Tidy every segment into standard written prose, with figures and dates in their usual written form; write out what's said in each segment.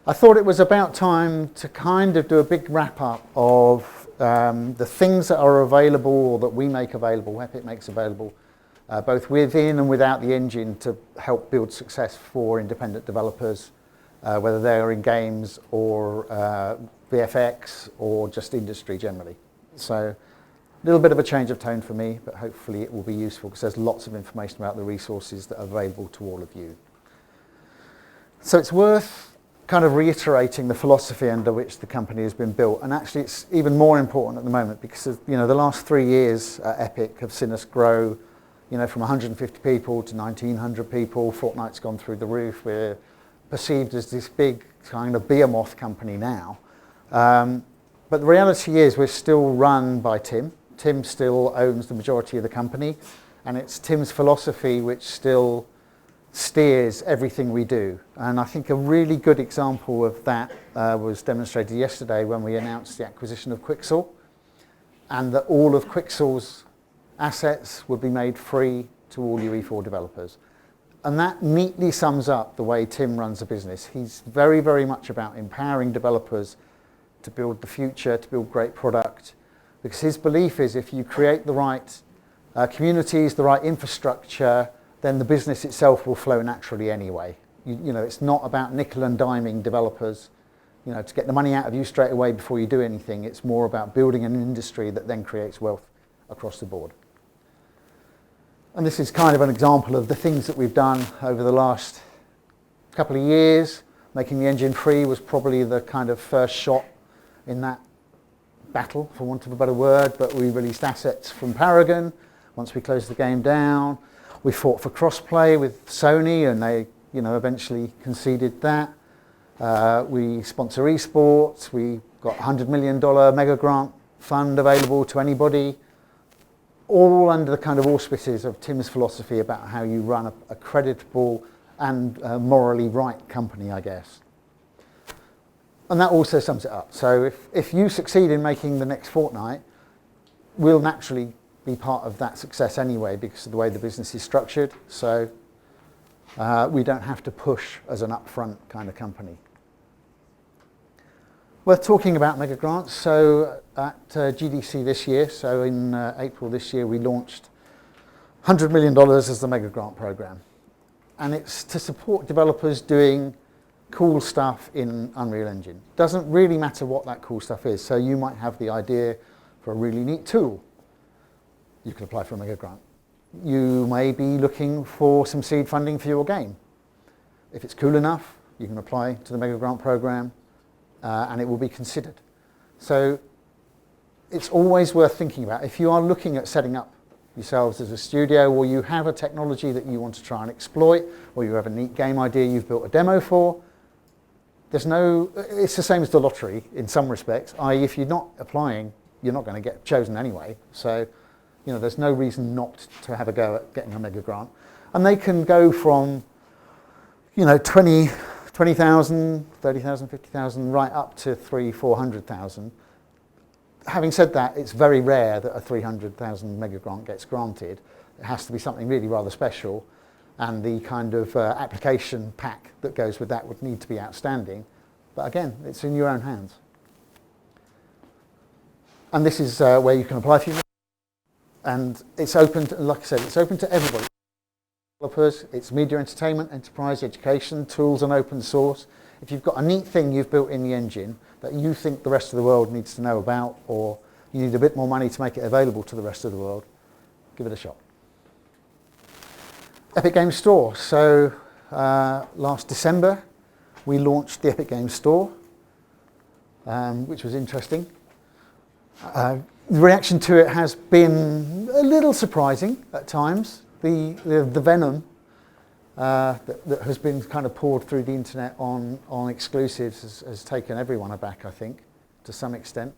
I thought it was about time to kind of do a big wrap-up of the things that are available or that we make available, Epic makes available, both within and without the engine to help build success for independent developers, whether they're in games or VFX or just industry generally. So a little bit of a change of tone for me, but hopefully it will be useful because there's lots of information about the resources that are available to all of you. So it's worth kind of reiterating the philosophy under which the company has been built, and actually it's even more important at the moment because the last 3 years at Epic have seen us grow from 150 people to 1,900 people. Fortnite's gone through the roof. We're perceived as this big kind of behemoth company now. But the reality is we're still run by Tim. Tim still owns the majority of the company, and it's Tim's philosophy which still steers everything we do. And I think a really good example of that was demonstrated yesterday when we announced the acquisition of Quixel, and that all of Quixel's assets would be made free to all UE4 developers. And that neatly sums up the way Tim runs a business. He's very, very much about empowering developers to build the future, to build great product, because his belief is if you create the right communities, the right infrastructure, then the business itself will flow naturally anyway. It's not about nickel and diming developers, to get the money out of you straight away before you do anything. It's more about building an industry that then creates wealth across the board. And this is kind of an example of the things that we've done over the last couple of years. Making the engine free was probably the kind of first shot in that battle, for want of a better word, but we released assets from Paragon once we closed the game down. We fought for crossplay with Sony, and they, eventually conceded that. We sponsor esports. We got a $100 million mega grant fund available to anybody, all under the kind of auspices of Tim's philosophy about how you run a creditable and morally right company, I guess. And that also sums it up. So if you succeed in making the next Fortnite, we'll naturally be part of that success anyway because of the way the business is structured. So we don't have to push as an upfront kind of company. Worth talking about mega grants. So at GDC this year, so in April this year, we launched $100 million as the mega grant program. And it's to support developers doing cool stuff in Unreal Engine. Doesn't really matter what that cool stuff is. So you might have the idea for a really neat tool. You can apply for a mega grant. You may be looking for some seed funding for your game. If it's cool enough, you can apply to the mega grant program and it will be considered. So it's always worth thinking about. If you are looking at setting up yourselves as a studio, or you have a technology that you want to try and exploit, or you have a neat game idea you've built a demo for, it's the same as the lottery in some respects, i.e. if you're not applying, you're not going to get chosen anyway. So there's no reason not to have a go at getting a mega grant. And they can go from, 20,000, 30,000, 50,000, right up to 300,000, 400,000. Having said that, it's very rare that a 300,000 mega grant gets granted. It has to be something really rather special, and the kind of application pack that goes with that would need to be outstanding. But again, it's in your own hands. And this is where you can apply for your. And it's open to, like I said, it's open to everybody. Developers, it's media entertainment, enterprise, education, tools and open source. If you've got a neat thing you've built in the engine that you think the rest of the world needs to know about, or you need a bit more money to make it available to the rest of the world, give it a shot. Epic Games Store. So last December, we launched the Epic Games Store, which was interesting. The reaction to it has been a little surprising at times. The venom that has been kind of poured through the internet on exclusives has taken everyone aback, I think, to some extent.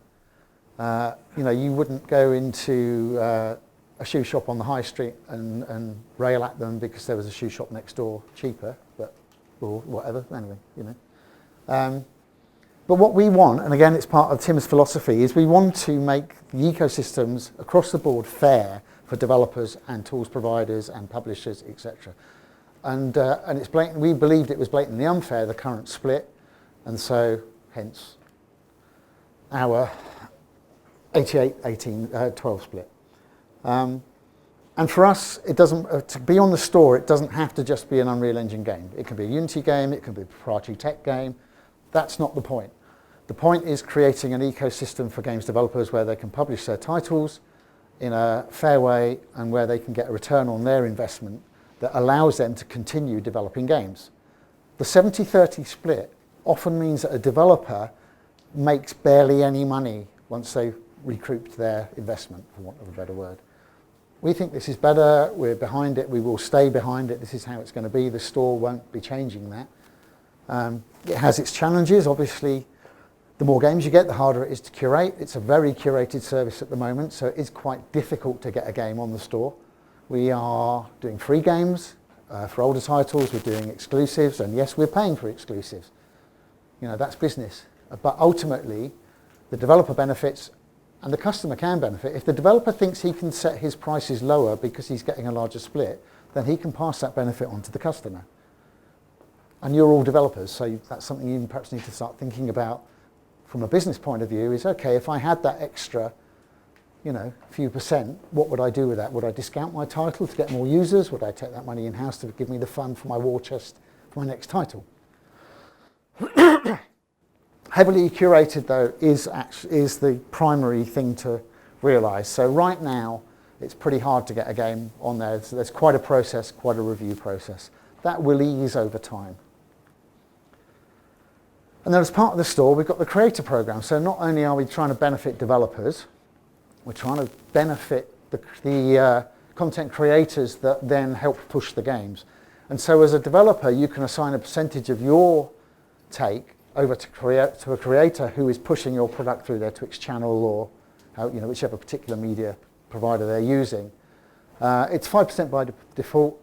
You wouldn't go into a shoe shop on the high street and rail at them because there was a shoe shop next door cheaper, or whatever, anyway, But what we want, and again it's part of Tim's philosophy, is we want to make the ecosystems across the board fair for developers and tools providers and publishers, etc. And it's blatant. We believed it was blatantly unfair, the current split. And so, hence, our 88-18-12 split. And for us, it doesn't, to be on the store, it doesn't have to just be an Unreal Engine game. It can be a Unity game, it can be a proprietary tech game. That's not the point. The point is creating an ecosystem for games developers where they can publish their titles in a fair way and where they can get a return on their investment that allows them to continue developing games. The 70-30 split often means that a developer makes barely any money once they've recouped their investment, for want of a better word. We think this is better, we're behind it, we will stay behind it, this is how it's going to be, the store won't be changing that. It has its challenges, obviously. The more games you get, the harder it is to curate. It's a very curated service at the moment, so it is quite difficult to get a game on the store. We are doing free games for older titles, we're doing exclusives, and yes, we're paying for exclusives. You know, that's business. But ultimately, the developer benefits and the customer can benefit. If the developer thinks he can set his prices lower because he's getting a larger split, then he can pass that benefit on to the customer. And you're all developers, so that's something you perhaps need to start thinking about from a business point of view is, okay, if I had that extra, you know, few percent, what would I do with that? Would I discount my title to get more users? Would I take that money in-house to give me the fund for my war chest for my next title? Heavily curated, though, is the primary thing to realise. So right now, it's pretty hard to get a game on there. So there's quite a process, quite a review process. That will ease over time. And then as part of the store, we've got the creator program. So not only are we trying to benefit developers, we're trying to benefit the content creators that then help push the games. And so as a developer, you can assign a percentage of your take over to a creator who is pushing your product through their Twitch channel or whichever particular media provider they're using. It's 5% by default,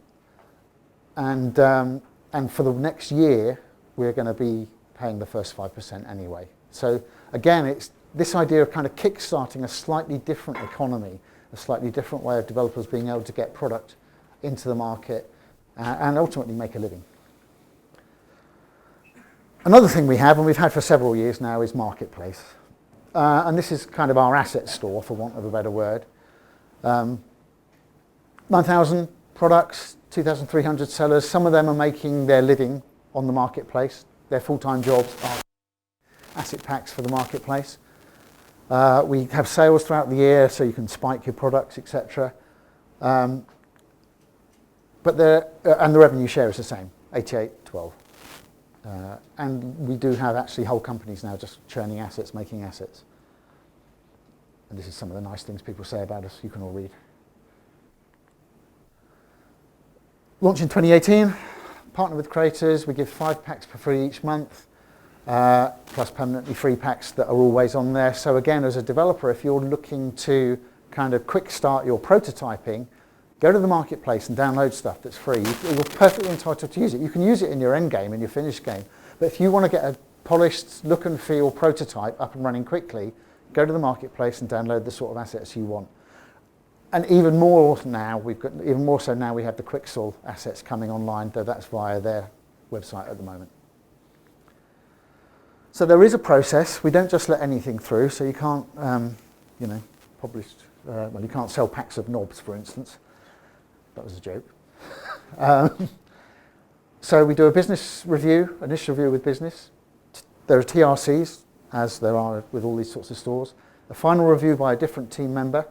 and for the next year, we're going to be paying the first 5% anyway. So again, it's this idea of kind of kick-starting a slightly different economy, a slightly different way of developers being able to get product into the market and ultimately make a living. Another thing we have, and we've had for several years now, is Marketplace. And this is kind of our asset store, for want of a better word. 9,000 products, 2,300 sellers. Some of them are making their living on the Marketplace. Their full-time jobs are asset packs for the Marketplace. We have sales throughout the year, so you can spike your products, etc. And the revenue share is the same, 88-12. And we do have actually whole companies now just churning assets, making assets. And this is some of the nice things people say about us, you can all read. Launch in 2018, partner with creators, we give 5 packs for free each month, plus permanently free packs that are always on there. So again, as a developer, if you're looking to kind of quick start your prototyping, go to the Marketplace and download stuff that's free. You're perfectly entitled to use it. You can use it in your end game, in your finished game. But if you want to get a polished look and feel prototype up and running quickly, go to the Marketplace and download the sort of assets you want. And even more now, we have the Quixel assets coming online, though that's via their website at the moment. So there is a process. We don't just let anything through. So you can't, publish. You can't sell packs of knobs, for instance. That was a joke. So we do a business review, initial review with business. There are TRCs, as there are with all these sorts of stores. A final review by a different team member,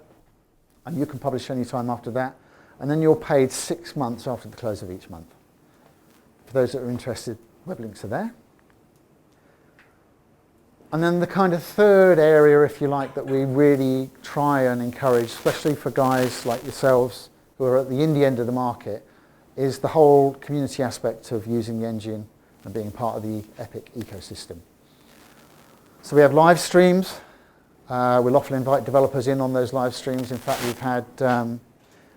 and you can publish any time after that. And then you're paid 6 months after the close of each month. For those that are interested, web links are there. And then the kind of third area, if you like, that we really try and encourage, especially for guys like yourselves, who are at the indie end of the market, is the whole community aspect of using the engine and being part of the Epic ecosystem. So we have live streams. We'll often invite developers in on those live streams. In fact, we've had, I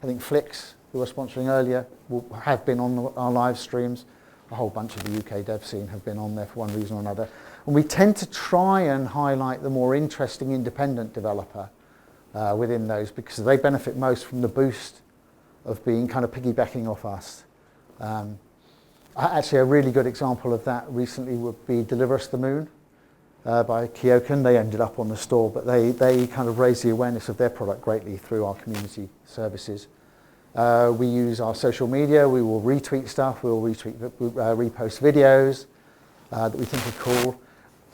think Flix, who were sponsoring earlier, have been on our live streams. A whole bunch of the UK dev scene have been on there for one reason or another. And we tend to try and highlight the more interesting independent developer within those, because they benefit most from the boost of being kind of piggybacking off us. Actually, a really good example of that recently would be Deliver Us the Moon by Kyokan. They ended up on the store, but they kind of raised the awareness of their product greatly through our community services. We use our social media. We will retweet stuff. We will repost videos that we think are cool.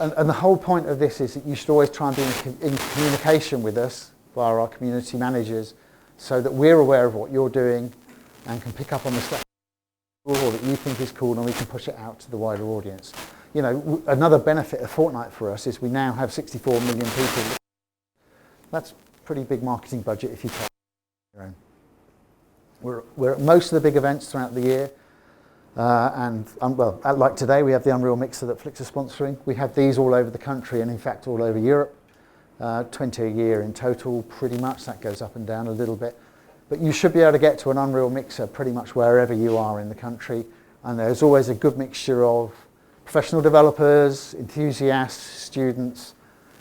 And the whole point of this is that you should always try and be in communication with us via our community managers so that we're aware of what you're doing and can pick up on the stuff that you think is cool, and we can push it out to the wider audience. You know, another benefit of Fortnite for us is we now have 64 million people. That's a pretty big marketing budget if you take your own. We're at most of the big events throughout the year. Well, like today, we have the Unreal Mixer that Flix are sponsoring. We have these all over the country and, in fact, all over Europe. 20 a year in total, pretty much. That goes up and down a little bit. But you should be able to get to an Unreal Mixer pretty much wherever you are in the country. And there's always a good mixture of professional developers, enthusiasts, students.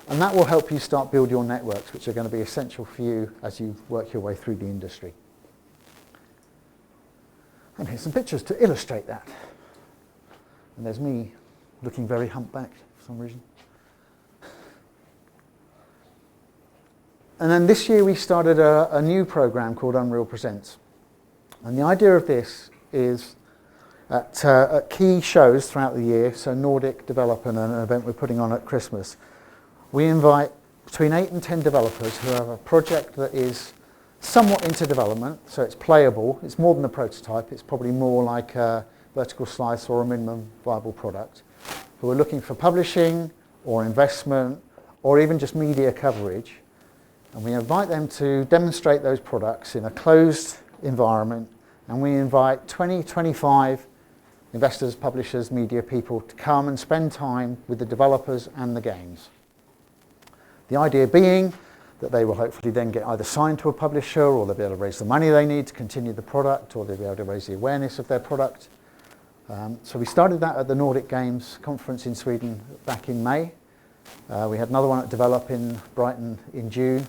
And that will help you start build your networks, which are going to be essential for you as you work your way through the industry. And here's some pictures to illustrate that. And there's me looking very humpbacked for some reason. And then this year we started a new program called Unreal Presents. And the idea of this is at key shows throughout the year, so Nordic Develop and an event we're putting on at Christmas, we invite between 8 and 10 developers who have a project that is somewhat into development, so it's playable. It's more than a prototype. It's probably more like a vertical slice or a minimum viable product, who are looking for publishing or investment or even just media coverage. And we invite them to demonstrate those products in a closed environment, and we invite 20, 25 investors, publishers, media people to come and spend time with the developers and the games. The idea being that they will hopefully then get either signed to a publisher, or they'll be able to raise the money they need to continue the product, or they'll be able to raise the awareness of their product. So we started that at the Nordic Games conference in Sweden back in May. We had another one at Develop in Brighton in June,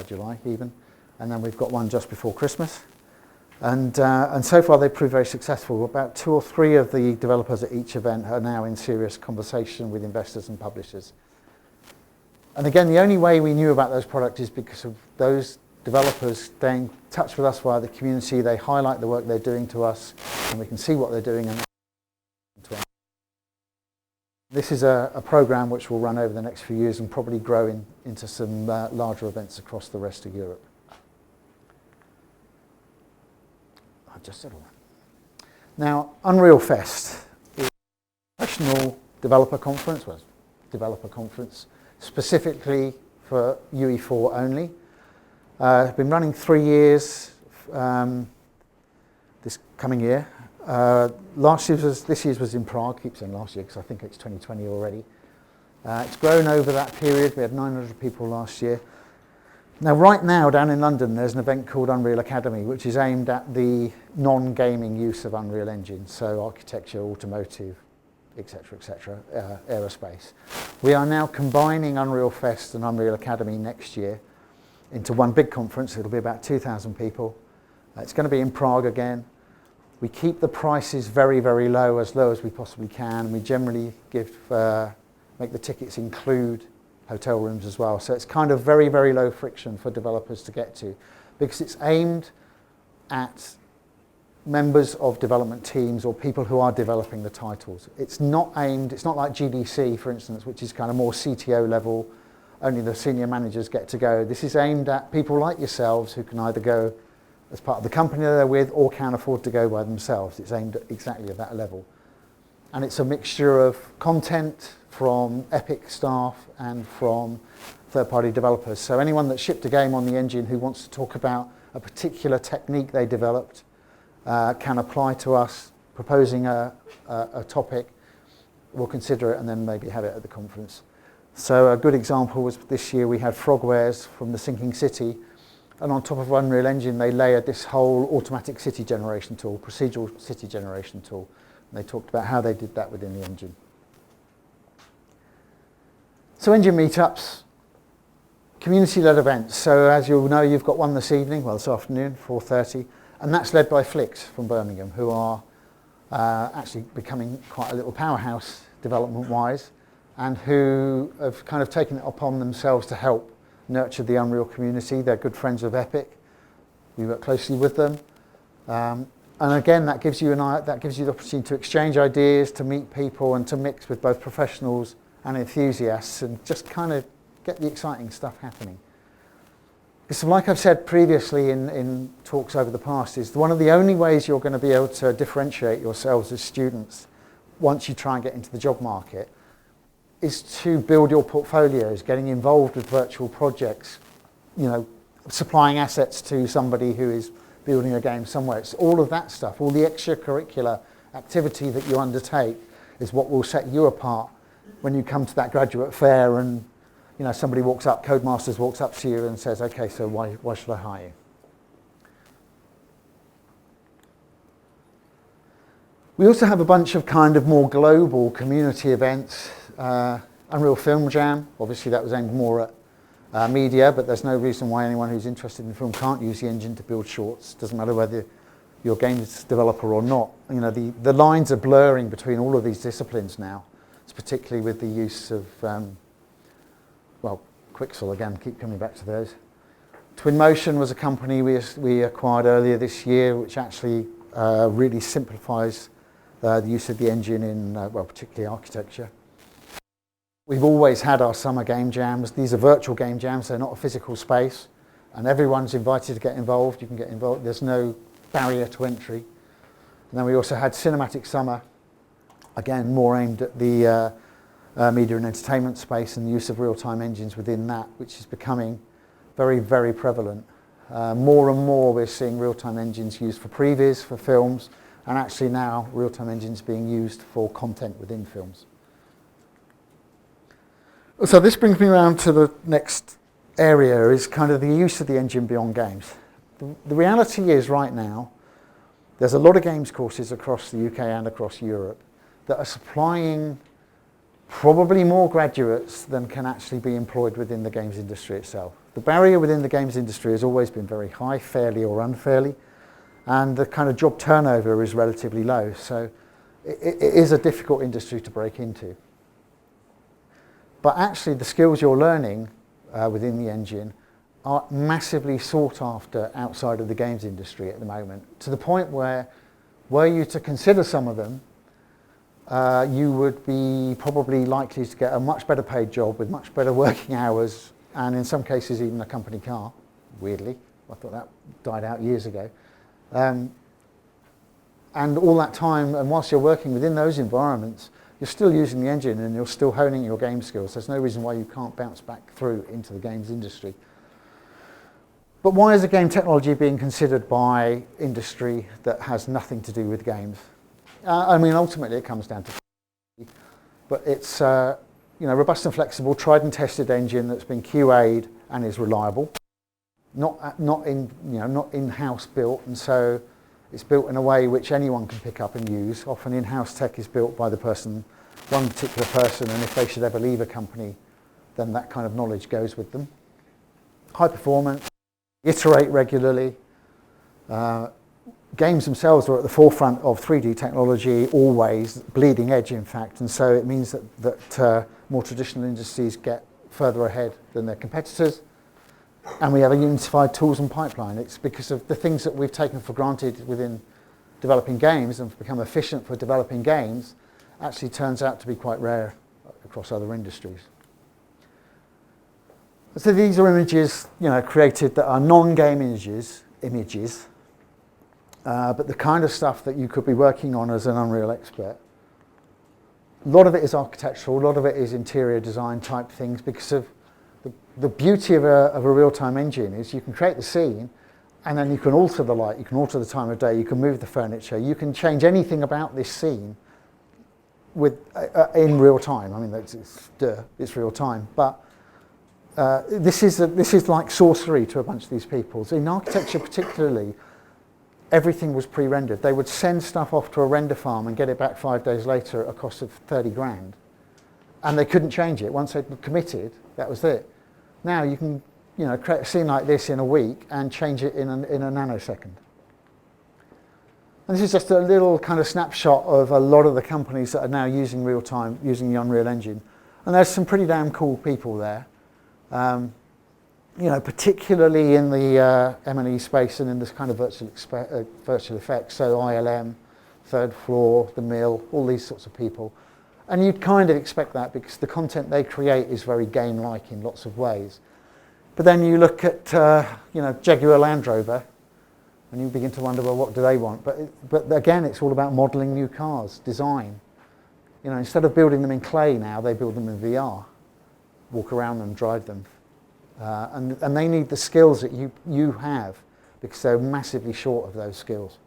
July even, and then we've got one just before Christmas. And so far they've proved very successful. About 2 or 3 of the developers at each event are now in serious conversation with investors and publishers. And again, the only way we knew about those products is because of those developers staying in touch with us via the community. They highlight the work they're doing to us, and we can see what they're doing. And this is a program which will run over the next few years and probably grow into some larger events across the rest of Europe. I've just said all that. Now, Unreal Fest is a professional developer conference, specifically for UE4 only. It's been running 3 years this coming year. This year's was in Prague. I keep saying last year because I think it's 2020 already. It's grown over that period. We had 900 people last year. Now, right now, down in London, there's an event called Unreal Academy, which is aimed at the non-gaming use of Unreal Engine, so architecture, automotive, etc., aerospace. We are now combining Unreal Fest and Unreal Academy next year into one big conference. It'll be about 2,000 people. It's going to be in Prague again. We keep the prices very, very low as we possibly can. We generally make the tickets include hotel rooms as well. So it's kind of very, very low friction for developers to get to, because it's aimed at members of development teams or people who are developing the titles. It's not like GDC, for instance, which is kind of more CTO level, only the senior managers get to go. This is aimed at people like yourselves who can either go as part of the company they're with or can afford to go by themselves. It's aimed at exactly at that level. And it's a mixture of content from Epic staff and from third-party developers. So anyone that shipped a game on the engine who wants to talk about a particular technique they developed can apply to us, proposing a topic. We'll consider it and then maybe have it at the conference. So a good example was this year we had Frogwares from the Sinking City, and on top of Unreal Engine they layered this whole automatic city generation tool, procedural city generation tool. And they talked about how they did that within the engine. So engine meetups, community-led events. So as you'll know, you've got one this evening, well this afternoon, 4:30, and that's led by Flix from Birmingham, who are actually becoming quite a little powerhouse development-wise, and who have kind of taken it upon themselves to help nurture the Unreal community. They're good friends of Epic. We work closely with them. And again, that gives you the opportunity to exchange ideas, to meet people, and to mix with both professionals and enthusiasts, and just kind of get the exciting stuff happening. Because like I've said previously in talks over the past, is one of the only ways you're going to be able to differentiate yourselves as students once you try and get into the job market is to build your portfolios, getting involved with virtual projects, supplying assets to somebody who is building a game somewhere. It's all of that stuff, all the extracurricular activity that you undertake is what will set you apart when you come to that graduate fair and somebody Codemasters walks up to you and says, okay, so why should I hire you? We also have a bunch of kind of more global community events. Unreal Film Jam, obviously that was aimed more at media, but there's no reason why anyone who's interested in film can't use the engine to build shorts. Doesn't matter whether you're a games developer or not. The lines are blurring between all of these disciplines now. It's particularly with the use of, Quixel again, keep coming back to those. Twinmotion was a company we acquired earlier this year, which actually really simplifies the use of the engine in, particularly architecture. We've always had our summer game jams. These are virtual game jams, they're not a physical space, and everyone's invited to get involved. You can get involved, there's no barrier to entry. And then we also had Cinematic Summer, again more aimed at the media and entertainment space and the use of real-time engines within that, which is becoming very, very prevalent. More and more we're seeing real-time engines used for previs, for films, and actually now real-time engines being used for content within films. So this brings me around to the next area, is kind of the use of the engine beyond games. The reality is right now, there's a lot of games courses across the UK and across Europe that are supplying probably more graduates than can actually be employed within the games industry itself. The barrier within the games industry has always been very high, fairly or unfairly, and the kind of job turnover is relatively low. So it is a difficult industry to break into. But actually the skills you're learning within the engine are massively sought after outside of the games industry at the moment, to the point where, were you to consider some of them, you would be probably likely to get a much better paid job with much better working hours, and in some cases even a company car, weirdly. I thought that died out years ago. And all that time, and whilst you're working within those environments, you're still using the engine and you're still honing your game skills. There's no reason why you can't bounce back through into the games industry. But why is a game technology being considered by industry that has nothing to do with games? Ultimately it comes down to, but it's robust and flexible, tried and tested engine that's been QA'd and is reliable. Not in-house built, and so it's built in a way which anyone can pick up and use. Often in-house tech is built by one particular person, and if they should ever leave a company, then that kind of knowledge goes with them. High performance, iterate regularly. Games themselves are at the forefront of 3D technology, always, bleeding edge in fact, and so it means that more traditional industries get further ahead than their competitors. And we have a unified tools and pipeline. It's because of the things that we've taken for granted within developing games and become efficient for developing games actually turns out to be quite rare across other industries. So these are images, created that are non-game images, but the kind of stuff that you could be working on as an Unreal expert. A lot of it is architectural, a lot of it is interior design type things, because of the beauty of a real-time engine is you can create the scene and then you can alter the light, you can alter the time of day, you can move the furniture, you can change anything about this scene in real time. It's real time, but this is like sorcery to a bunch of these people. So in architecture particularly, everything was pre-rendered. They would send stuff off to a render farm and get it back 5 days later at a cost of 30 grand. And they couldn't change it. Once they'd committed, that was it. Now you can create a scene like this in a week and change it in a nanosecond. And this is just a little kind of snapshot of a lot of the companies that are now using real-time, using the Unreal Engine. And there's some pretty damn cool people there. You know, particularly in the M&E space and in this kind of virtual effects, so ILM, Third Floor, The Mill, all these sorts of people. And you'd kind of expect that because the content they create is very game-like in lots of ways. But then you look at, you know, Jaguar Land Rover, and you begin to wonder, well, what do they want? But again, it's all about modelling new cars, design. You know, instead of building them in clay now, they build them in VR, walk around them, drive them. And they need the skills that you have because they're massively short of those skills.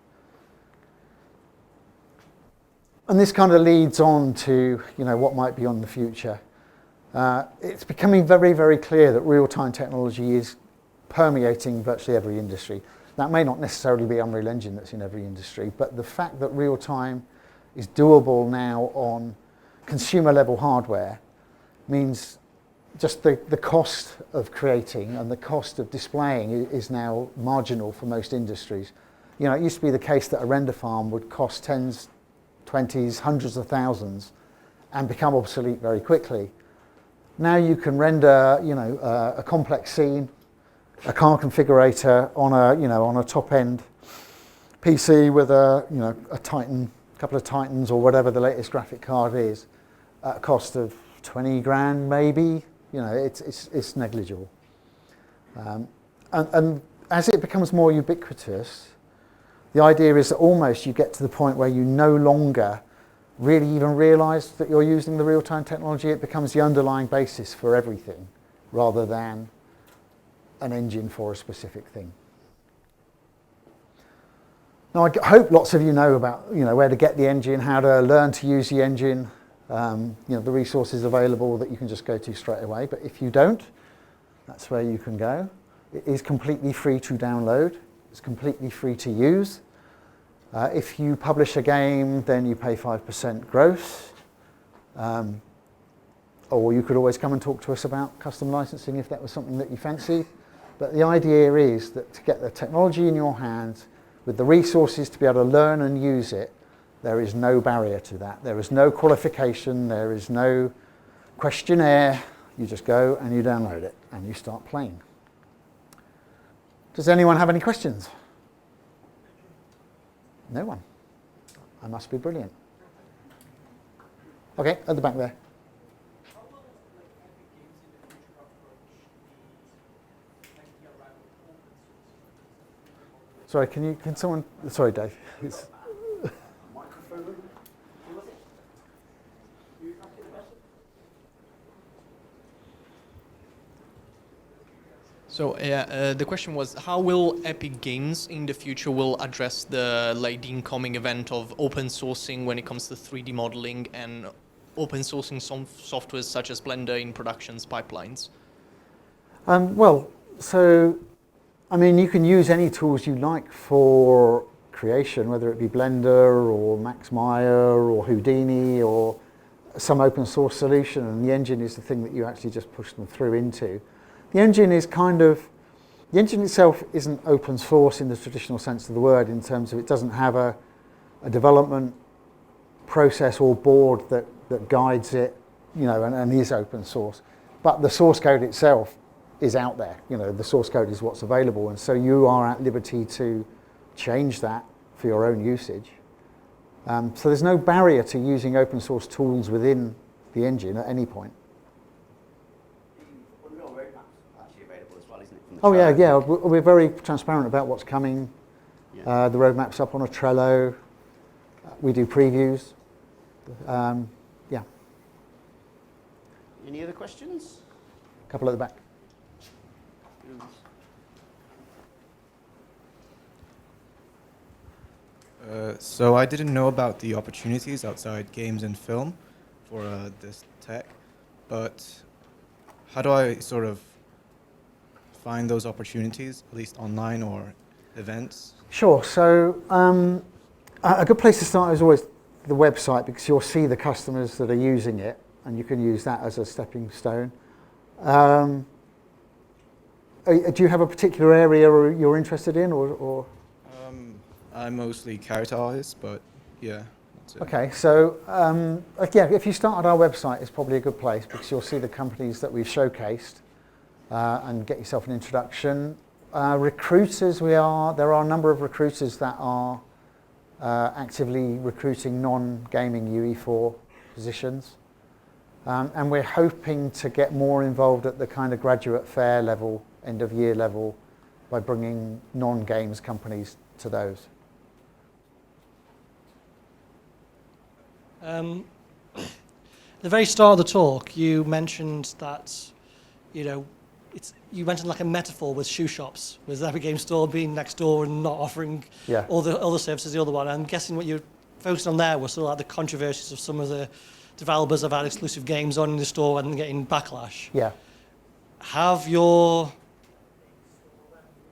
And this kind of leads on to, you know, what might be on the future. It's becoming very, very clear that real-time technology is permeating virtually every industry. That may not necessarily be Unreal Engine that's in every industry, but the fact that real-time is doable now on consumer-level hardware means just the cost of creating and the cost of displaying is now marginal for most industries. You know, it used to be the case that a render farm would cost tens, 20s, hundreds of thousands and become obsolete very quickly. Now you can render, you know, a complex scene, a car configurator on a, you know, on a top-end PC with a, you know, a Titan, a couple of Titans or whatever the latest graphic card is, at a cost of 20 grand maybe. You know, it's negligible. And as it becomes more ubiquitous, the idea is that almost you get to the point where you no longer really even realise that you're using the real-time technology. It becomes the underlying basis for everything rather than an engine for a specific thing. Now, I hope lots of you know about, you know, where to get the engine, how to learn to use the engine, you know, the resources available that you can just go to straight away. But if you don't, that's where you can go. It is completely free to download. It's completely free to use. If you publish a game, then you pay 5% gross. Or you could always come and talk to us about custom licensing if that was something that you fancy. But the idea is that to get the technology in your hands, with the resources to be able to learn and use it, there is no barrier to that. There is no qualification, there is no questionnaire. You just go and you download it and you start playing. Does anyone have any questions? No one. I must be brilliant. Okay, at the back there. Sorry, can someone, sorry Dave. So the question was, how will Epic Games in the future will address the incoming event of open sourcing when it comes to 3D modeling and open sourcing some softwares such as Blender in productions pipelines? Well, so I mean, you can use any tools you like for creation, whether it be Blender or Max Meyer or Houdini or some open source solution, and the engine is the thing that you actually just push them through into. The engine is the engine itself isn't open source in the traditional sense of the word, in terms of it doesn't have a development process or board that guides it, you know, and is open source. But the source code itself is out there. You know, the source code is what's available, and so you are at liberty to change that for your own usage. So there's no barrier to using open source tools within the engine at any point. The Unreal roadmap's actually available as well, isn't it? Oh yeah. We're very transparent about what's coming. Yeah. The roadmap's up on a Trello. We do previews. Yeah. Any other questions? A couple at the back. So I didn't know about the opportunities outside games and film for this tech, but how do I sort of find those opportunities, at least online or events? Sure. So a good place to start is always the website, because you'll see the customers that are using it, and you can use that as a stepping stone. Do you have a particular area you're interested in, or? I mostly character artist, but yeah. That's it. Okay, so yeah, if you start at our website, it's probably a good place because you'll see the companies that we've showcased and get yourself an introduction. Recruiters, there are a number of recruiters that are actively recruiting non-gaming UE4 positions. And we're hoping to get more involved at the kind of graduate fair level, end of year level, by bringing non-games companies to those. At the very start of the talk, you mentioned that, you mentioned like a metaphor with shoe shops, with every game store being next door and not offering all the services the other one. I'm guessing what you're focused on there was sort of like the controversies of some of the developers have had exclusive games on in the store and getting backlash. Yeah. Have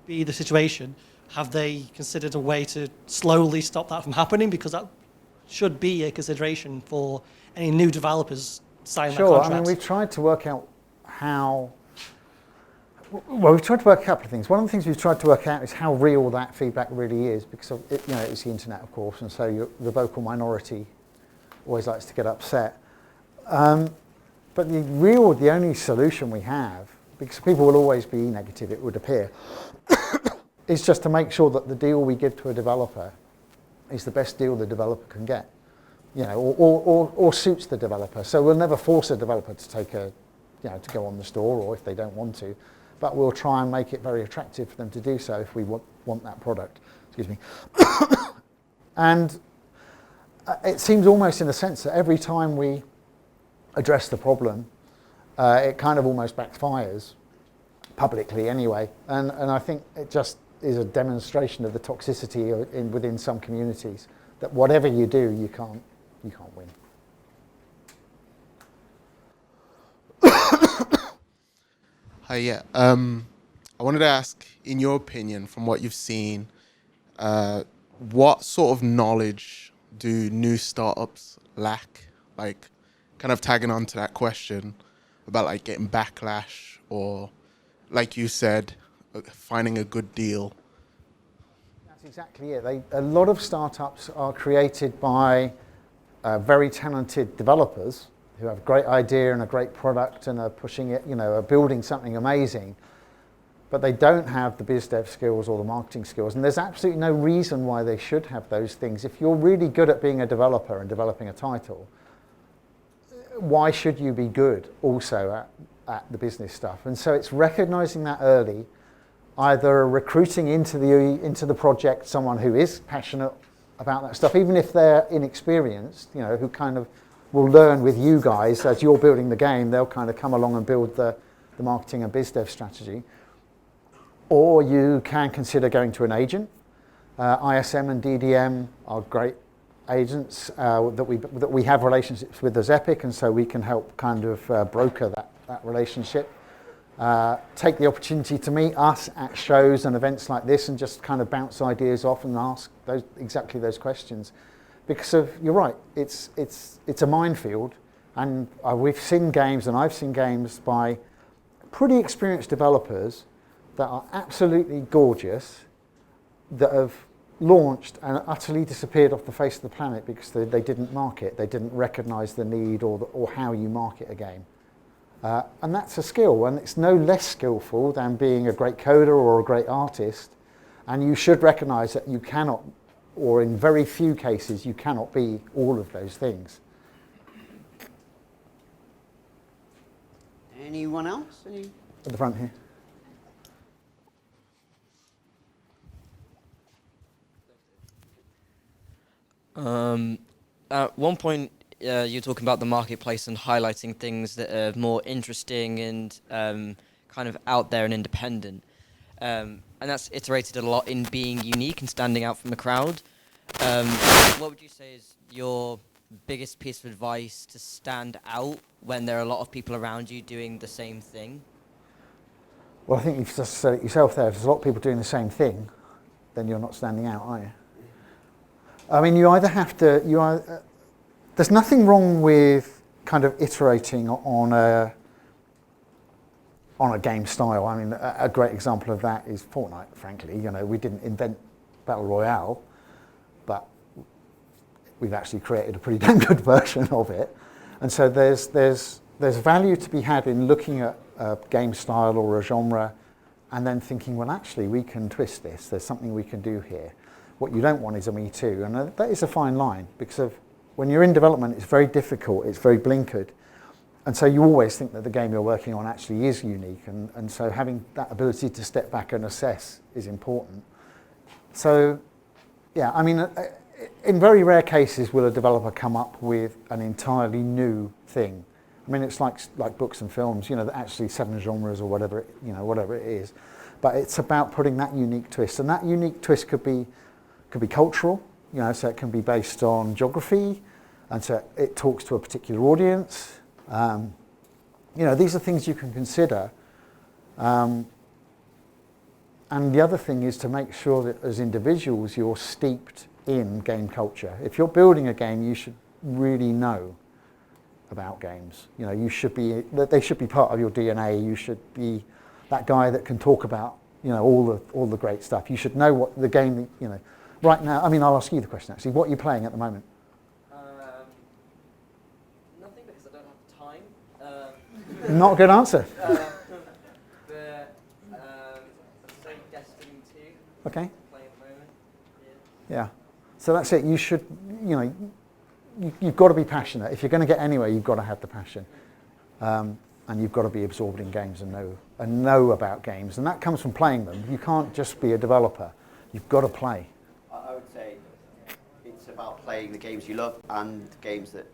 the situation, have they considered a way to slowly stop that from happening? Because that should be a consideration for any new developers signing that contract. Sure, I mean, we've tried to work out how... Well, we've tried to work a couple of things. One of the things we've tried to work out is how real that feedback really is, because it's the internet, of course, and so the vocal minority always likes to get upset. But the only solution we have, because people will always be negative, it would appear, is just to make sure that the deal we give to a developer is the best deal the developer can get, or suits the developer. So we'll never force a developer to take to go on the store, or if they don't want to, but we'll try and make it very attractive for them to do so if we want that product. Excuse me. And it seems almost in a sense that every time we address the problem, it kind of almost backfires, publicly anyway. And I think it just is a demonstration of the toxicity within some communities, that whatever you do, you can't win. Hi, yeah. I wanted to ask, in your opinion, from what you've seen, what sort of knowledge do new startups lack? Like, kind of tagging on to that question about like getting backlash, or like you said, finding a good deal. That's exactly it. A lot of startups are created by very talented developers who have a great idea and a great product and are pushing it, are building something amazing, but they don't have the biz dev skills or the marketing skills. And there's absolutely no reason why they should have those things. If you're really good at being a developer and developing a title, why should you be good also at the business stuff? And so it's recognizing that early, either recruiting into the project someone who is passionate about that stuff, even if they're inexperienced, who kind of will learn with you guys as you're building the game. They'll kind of come along and build the marketing and biz dev strategy. Or you can consider going to an agent. ISM and DDM are great agents that we have relationships with as Epic, and so we can help kind of broker that relationship. Take the opportunity to meet us at shows and events like this and just kind of bounce ideas off and ask exactly those questions. Because you're right, it's a minefield, and we've seen games, and I've seen games by pretty experienced developers that are absolutely gorgeous, that have launched and utterly disappeared off the face of the planet because they didn't market, they didn't recognize the need or how you market a game. And that's a skill, and it's no less skillful than being a great coder or a great artist. And you should recognize that you cannot, or in very few cases, you cannot be all of those things. Anyone else? At the front here. At one point, you're talking about the marketplace and highlighting things that are more interesting and kind of out there and independent. And that's iterated a lot in being unique and standing out from the crowd. What would you say is your biggest piece of advice to stand out when there are a lot of people around you doing the same thing? Well, I think you've just said it yourself there. If there's a lot of people doing the same thing, then you're not standing out, are you? I mean, you either have to... there's nothing wrong with kind of iterating on a game style. I mean, a great example of that is Fortnite, frankly. We didn't invent Battle Royale, but we've actually created a pretty damn good version of it. And so there's value to be had in looking at a game style or a genre and then thinking, well, actually, we can twist this. There's something we can do here. What you don't want is a me too. And that is a fine line, because when you're in development, it's very difficult. It's very blinkered. And so you always think that the game you're working on actually is unique. And so having that ability to step back and assess is important. So, yeah, I mean, in very rare cases will a developer come up with an entirely new thing. I mean, it's like books and films, you know, actually 7 genres or whatever it is. But it's about putting that unique twist. And that unique twist could be cultural, you know, so it can be based on geography, and so it talks to a particular audience. You know, these are things you can consider. And the other thing is to make sure that as individuals you're steeped in game culture. If you're building a game, you should really know about games. You know, they should be part of your DNA. You should be that guy that can talk about, you know, all the great stuff. You should know what the game, you know. Right now, I mean, I'll ask you the question actually. What are you playing at the moment? Nothing, because I don't have time. Not a good answer. Say Destiny 2. Okay. Playing at the moment. Yeah. So that's it. You should, you know, you've got to be passionate. If you're going to get anywhere, you've got to have the passion, and you've got to be absorbed in games and know about games. And that comes from playing them. You can't just be a developer. You've got to play. I would say it's about playing the games you love and games that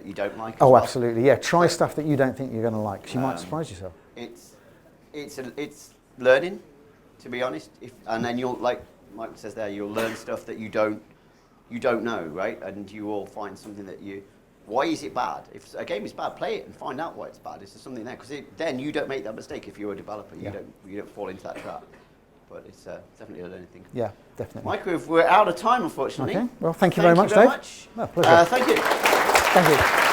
you don't like. Oh, well. absolutely. Yeah. Try stuff that you don't think you're going to like, 'cause you might surprise yourself. It's learning, to be honest. And then you'll, like Mike says there, you'll learn stuff that you don't know, right? And you will find something that why is it bad? If a game is bad, play it and find out why it's bad. Is there something there? Because then you don't make that mistake if you're a developer. You don't fall into that trap. But it's definitely a learning thing. Yeah, definitely. Mike, we're out of time, unfortunately. Okay. Well, thank you very much, Dave. Much. Oh, pleasure. Thank you. Thank you.